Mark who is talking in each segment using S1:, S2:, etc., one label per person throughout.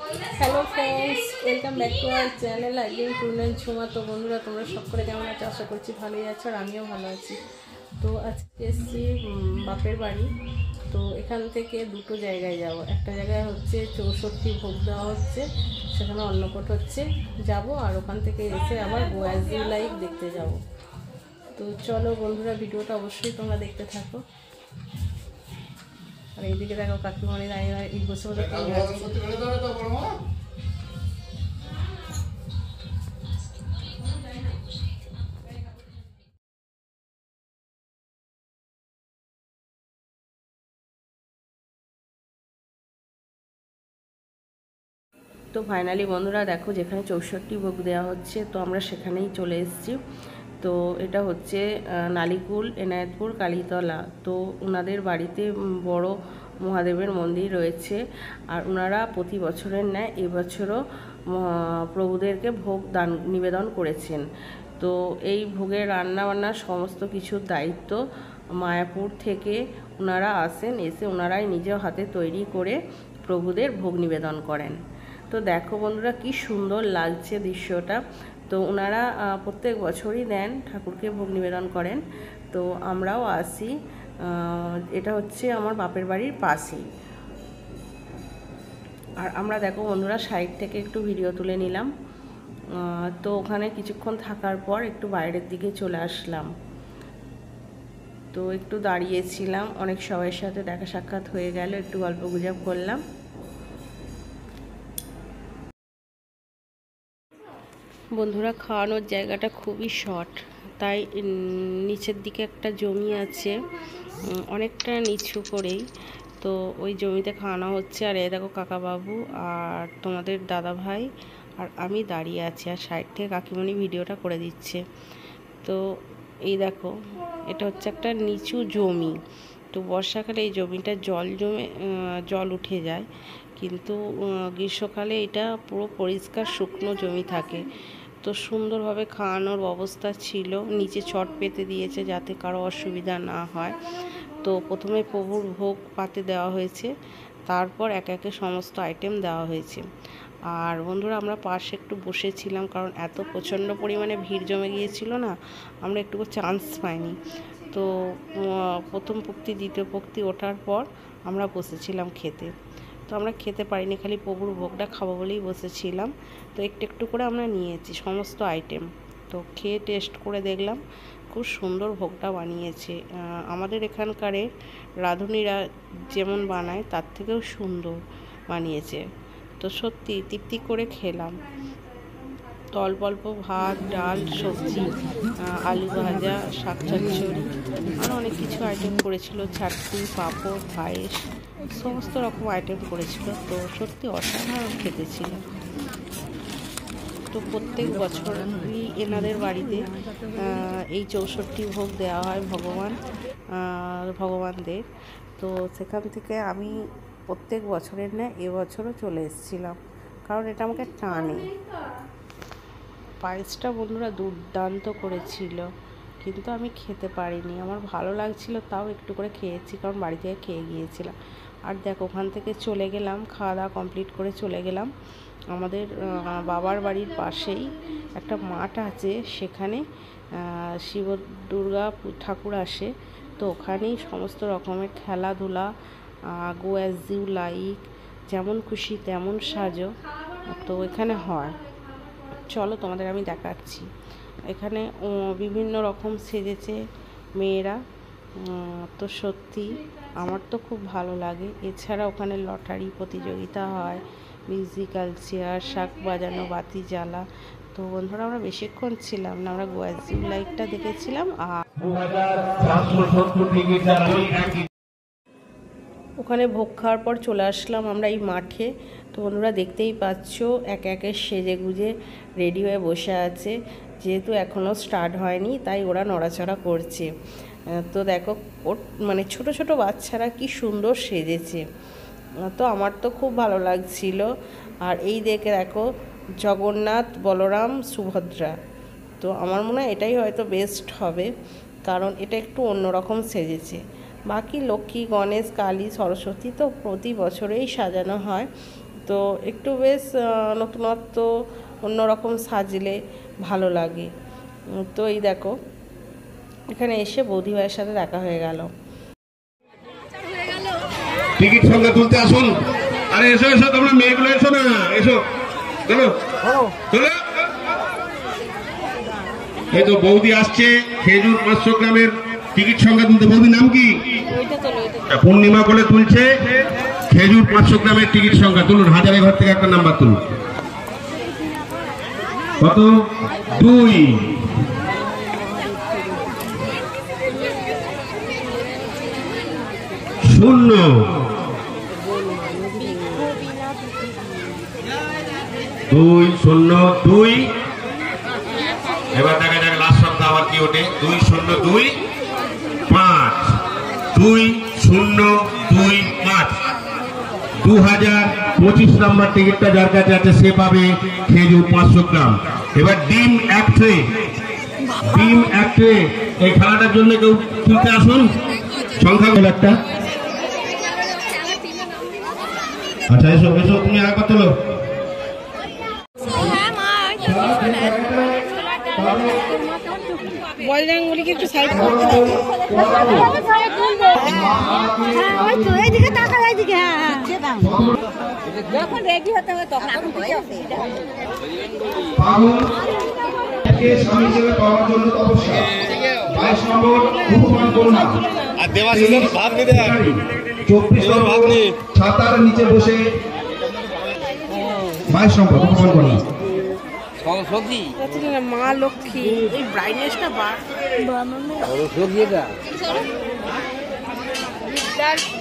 S1: Hello friends, welcome back to our channel ideal tournament ছোঁয়া। তো বন্ধুরা, তোমরা সকলে কেমন আছো? আশা করছি ভালোই আছো, আর আমিও ভালো আছি। তো আজকে এসেছি বাপের বাড়ি। তো এখান থেকে দুটো জায়গায় যাব। একটা জায়গায় হচ্ছে 64 ভোগ দেওয়া হচ্ছে, সেখানে অন্নকূট হচ্ছে, যাব। আর ওখান থেকে এসে আবার গোয়াজি লাইক দেখতে যাব। তো চলো বন্ধুরা, ভিডিওটা অবশ্যই তোমরা দেখতে থাকো। আর এইদিকে দেখো কাকিমণি দাঁড়িয়ে দাঁড়িয়ে বসে বসে তো ফাইনালি বন্ধুরা দেখো, যেখানে 64 ভোগ দেওয়া হচ্ছে, তো আমরা সেখানেই চলে এসেছি। তো এটা হচ্ছে নালিকুল এনায়েতপুর কালীতলা। তো ওনাদের বাড়িতে বড় মহাদেবের মন্দির রয়েছে, আর ওনারা প্রতি বছরের ন্যায় এবছরও প্রভুদেরকে ভোগ দান নিবেদন করেছেন। তো এই ভোগের রান্নাবান্নার সমস্ত কিছুর দায়িত্ব মায়াপুর থেকে ওনারা আসেন, এসে ওনারাই নিজের হাতে তৈরি করে প্রভুদের ভোগ নিবেদন করেন। তো দেখো বন্ধুরা, কি সুন্দর লাগছে দৃশ্যটা। তো ওনারা প্রত্যেক বছরই দেন, ঠাকুরকে ভোগ নিবেদন করেন। তো আমরাও আসি। এটা হচ্ছে আমার বাপের বাড়ির পাশেই। আর আমরা দেখো বন্ধুরা, সাইড থেকে একটু ভিডিও তুলে নিলাম। তো ওখানে কিছুক্ষণ থাকার পর একটু বাইরের দিকে চলে আসলাম। তো একটু দাঁড়িয়েছিলাম, অনেক সবার সাথে দেখা সাক্ষাৎ হয়ে গেল, একটু গল্প গুজব করলাম। বন্ধুরা, খাওয়ানোর জায়গাটা খুবই শর্ট, তাই নিচের দিকে একটা জমি আছে, অনেকটা নিচু করেই। তো ওই জমিতে খাওয়ানো হচ্ছে। আর এই দেখো কাকাবাবু আর তোমাদের দাদা ভাই আর আমি দাঁড়িয়ে আছি, আর সাইড থেকে কাকিমণি ভিডিওটা করে দিচ্ছে। তো এই দেখো, এটা হচ্ছে একটা নিচু জমি। তো বর্ষাকালে এই জমিটা জল উঠে যায়, কিন্তু গ্রীষ্মকালে এটা পুরো পরিষ্কার শুকনো জমি থাকে। তো সুন্দরভাবে খাওয়ানোর ব্যবস্থা ছিল, নিচে চট পেতে দিয়েছে যাতে কারো অসুবিধা না হয়। তো প্রথমে প্রভুর ভোগ পাতে দেওয়া হয়েছে, তারপর একে একে সমস্ত আইটেম দেওয়া হয়েছে। আর বন্ধুরা, আমরা পাশে একটু বসেছিলাম, কারণ এত প্রচণ্ড পরিমাণে ভিড় জমে গিয়েছিল না, আমরা একটুকু চান্স পাইনি। তো প্রথম পক্তি দ্বিতীয় পক্তি ওঠার পর আমরা বসেছিলাম খেতে। তো আমরা খেতে পারিনি, খালি প্রভুর ভোগটা খাবো বলেই বসেছিলাম। তো একটু একটু করে আমরা নিয়েছি সমস্ত আইটেম। তো খেয়ে টেস্ট করে দেখলাম, খুব সুন্দর ভোগটা বানিয়েছে। আমাদের এখানকারের রাঁধুনিরা যেমন বানায় তার থেকেও সুন্দর বানিয়েছে। তো সত্যি তৃপ্তি করে খেলাম। তো অল্প অল্প ভাত, ডাল, সবজি, আলু ভাজা, শাক চচ্চড়ি, আরও অনেক কিছু আইটেম করেছিল, চাটনি, পাঁপড়, পায়েস, সমস্ত রকম আইটেম করেছিল। তো সত্যি অসাধারণ খেতে ছিল। তো প্রত্যেক বছরই এনাদের বাড়িতে এই 64 ভোগ দেওয়া হয় ভগবানদের। তো সেখান থেকে আমি প্রত্যেক বছরের ন্যায় এবছরও চলে এসেছিলাম, কারণ এটা আমাকে টানে। পায়েসটা বন্ধুরা দুর্দান্ত করেছিল, কিন্তু আমি খেতে পারিনি। আমার ভালো লাগছিল, তাও একটু করে খেয়েছি, কারণ বাড়ি থেকে খেয়ে গিয়েছিলাম। আর দেখো, ওখান থেকে চলে গেলাম, খাওয়া দাওয়া কমপ্লিট করে চলে গেলাম। আমাদের বাবার বাড়ির পাশেই একটা মাঠ আছে, সেখানে শিব দুর্গা ঠাকুর আসে। তো ওখানেই সমস্ত রকমের খেলাধুলা, গো অ্যাজ ইউ লাইক, যেমন খুশি তেমন সাজো, তো এখানে হয়। চলো তোমাদের আমি দেখাচ্ছি। এখানে বিভিন্ন রকম সেজেছে মেয়েরা। তো সত্যি আমার তো খুব ভালো লাগে। এছাড়া ওখানে লটারি প্রতিযোগিতা হয়, মিউজিক্যাল চেয়ার, শাঁখ বাজানো, বাতি জ্বালা। তো বন্ধুরা, আমরা বেশিক্ষণ ছিলাম না, আমরা গোয়াজি লাইটটা দেখেছিলাম। আর ওখানে ভোগ খাওয়ার পর চলে আসলাম আমরা এই মাঠে। তো বন্ধুরা, দেখতেই পাচ্ছ একে একে সেজে গুজে রেডি হয়ে বসে আছে। যেহেতু এখনও স্টার্ট হয়নি, তাই ওরা নড়াচড়া করছে। তো দেখো, মানে ছোট ছোট বাচ্চারা কি সুন্দর সেজেছে। তো আমার তো খুব ভালো লাগছিল। আর এই দেখো, জগন্নাথ, বলরাম, সুভদ্রা। তো আমার মনে হয় এটাই হয়তো বেস্ট হবে, কারণ এটা একটু অন্যরকম সেজেছে। বাকি লক্ষ্মী, গণেশ, কালী, সরস্বতী তো প্রতি বছরেই সাজানো হয়। তো একটু বেশ নতুনত্ব অন্যরকম সাজলে ভালো লাগে। তো এই দেখো এখানে এসে বৌদি ভাইয়ের সাথে দেখা হয়ে গেল।
S2: টিকিট সংখ্যা তুলতে আসুন। আরে এসো এসো, তোমরা মেয়েগুলো এসো না, এসো চলো চলো। এই তো বৌদি আসছে, খেজুর 500 গ্রামের টিকিট সংখ্যা তুলতে। বৌদির নাম কি? পূর্ণিমা বলে তুলছে খেজুর 500 গ্রামের টিকিট সংখ্যা। তুলুন, হাজারে ঘর থেকে একটা নাম্বার তুলুন। কত? 2। 0। 202। এবার দেখা যাক লাস্ট শব্দ আবার কি ওঠে। 2025। 2025। 2025 নাম্বার টিকিটটা যার কাছে আছে সে পাবে খেজুর 500 গ্রাম। এবার ডিম এক ট্রে। ডিম এক ট্রে। এই খেলাটার জন্য কেউ তুলতে আসুন। সংখ্যা হলো একটা। আচ্ছা এসো এসো, তুমি আগে তোলো।
S1: বলদাঙ্গুলিকে একটু সাইড যখন রেডি হতে হবে তখন
S2: ছাতার নিচে বসে 22 নম্বর উপমান করলাম।
S1: মা লক্ষ্মী এই ব্রাইটনেসটা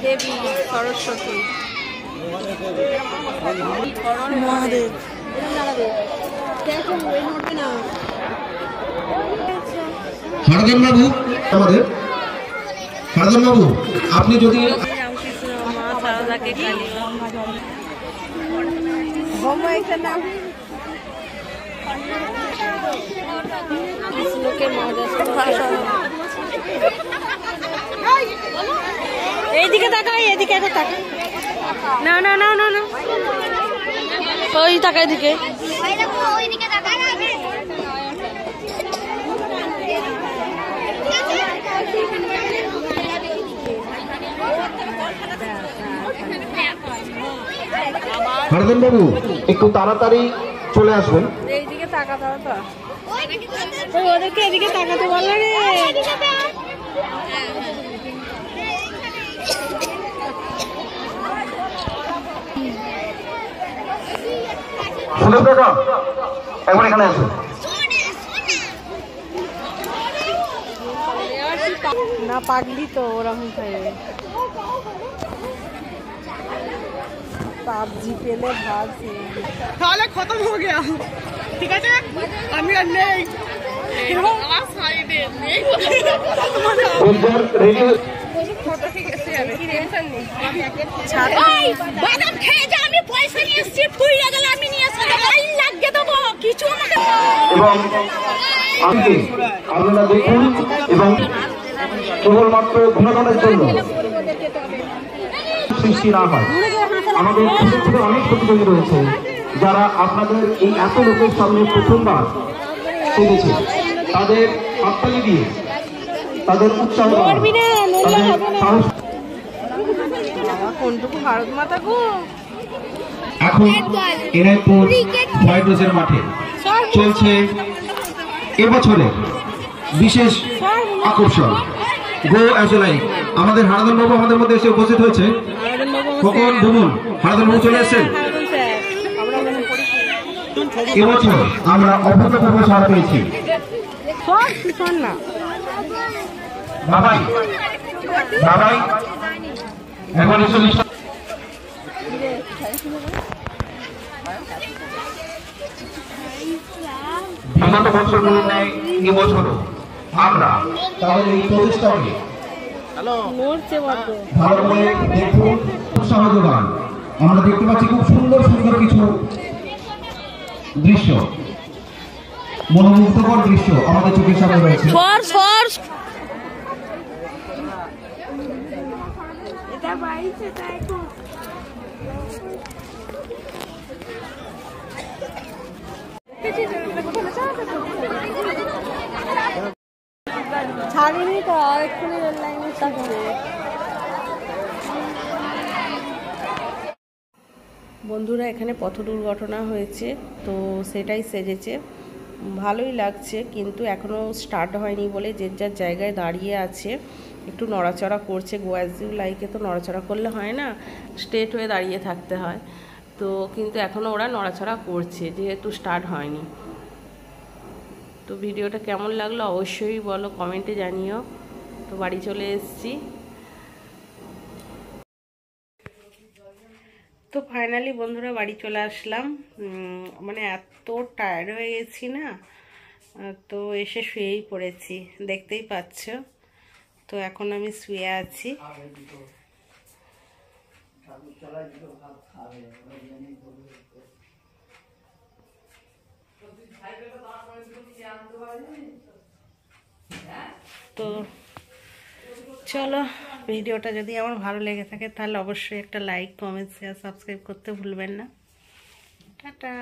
S1: দেবী সরস্বতী মহাদেব।
S2: হারদন বাবু, আমাদের হারদন বাবু, আপনি যদি
S1: এইদিকে তাকাই, এদিকে একটা তাকা। না না না না না, ওই তাকাই দিকে।
S2: হারদন বাবু একটু তাড়াতাড়ি চলে আসবেন।
S1: এইদিকে তাকাতে হবে তো, ওদেরকে এদিকে তাকাতে বললো রে।
S2: একবার এখানে আসুন।
S1: না পাগলি তো ওরকম খাইবে। পাবজি পেলে ভাগ তাহলে খতম হয়ে গেল। ঠিক আছে, আমি আর নেই। বাদাম খেয়ে যা, আমি পয়সা নিয়ে এসছি, ফুরিয়ে গেলে আমি নিয়ে এসে লাগিয়ে দেবো কিছু আমাকে।
S2: এবং আপনারা দেখুন, এবং কেবলমাত্র বিনোদনের জন্য সৃষ্টি না হয়। আমাদের ছোট ছোট অনেক প্রতিযোগী রয়েছে যারা আপনাদের এই এত লোকের সামনে প্রথমবার সেজেছে। তাদের হাততালি দিয়ে তাদের উৎসাহ এখন এনায়তপুর হোয়াইট রোজের মাঠে চলছে এবছরে বিশেষ আকর্ষণ গো অ্যাজ এ লাইফ। আমাদের হারাধন বাবু আমাদের মধ্যে এসে উপস্থিত হয়েছে। কখন ভ্রমণ হারাধন বাবু চলে এসেছেন। এবছর আমরা অভূতপূর্ব ছাড় পেয়েছি। বাবাই বাবাই এখন এসে বিগত বছরগুলোর ন্যায় এবছরও আমরা তাহলে এই প্রচেষ্টাকে ভালো করে দেখুন, উৎসাহ যোগান। আমরা দেখতে পাচ্ছি খুব সুন্দর সুন্দর কিছু দৃশ্য, মনোমুগ্ধকর দৃশ্য আমাদের চোখের সামনে রয়েছে।
S1: বন্ধুরা এখানে পথ দুর্ঘটনা হয়েছে, তো সেটাই সেজেছে, ভালোই লাগছে, কিন্তু এখনও স্টার্ট হয়নি বলে যে যার জায়গায় দাঁড়িয়ে আছে, একটু নড়াচড়া করছে। গো অ্যাজ ইউ লাইকে তো নড়াচড়া করলে হয় না, স্ট্রেট হয়ে দাঁড়িয়ে থাকতে হয়। তো কিন্তু এখনও ওরা নড়াচড়া করছে যেহেতু স্টার্ট হয়নি। তো ভিডিওটা কেমন লাগলো অবশ্যই বলো, কমেন্টে জানিও। তো বাড়ি চলে এসেছি। তো ফাইনালি বন্ধুরা বাড়ি চলে আসলাম। মানে এত টায়ার্ড হয়ে গেছি না, তো এসে শুয়েই পড়েছি, দেখতেই পাচ্ছ। তো এখন আমি শুয়ে আছি। তো চলো, ভিডিওটা যদি আমার ভালো লেগে থাকে তাহলে অবশ্যই একটা লাইক, কমেন্ট, শেয়ার, সাবস্ক্রাইব করতে ভুলবেন না। টাটা।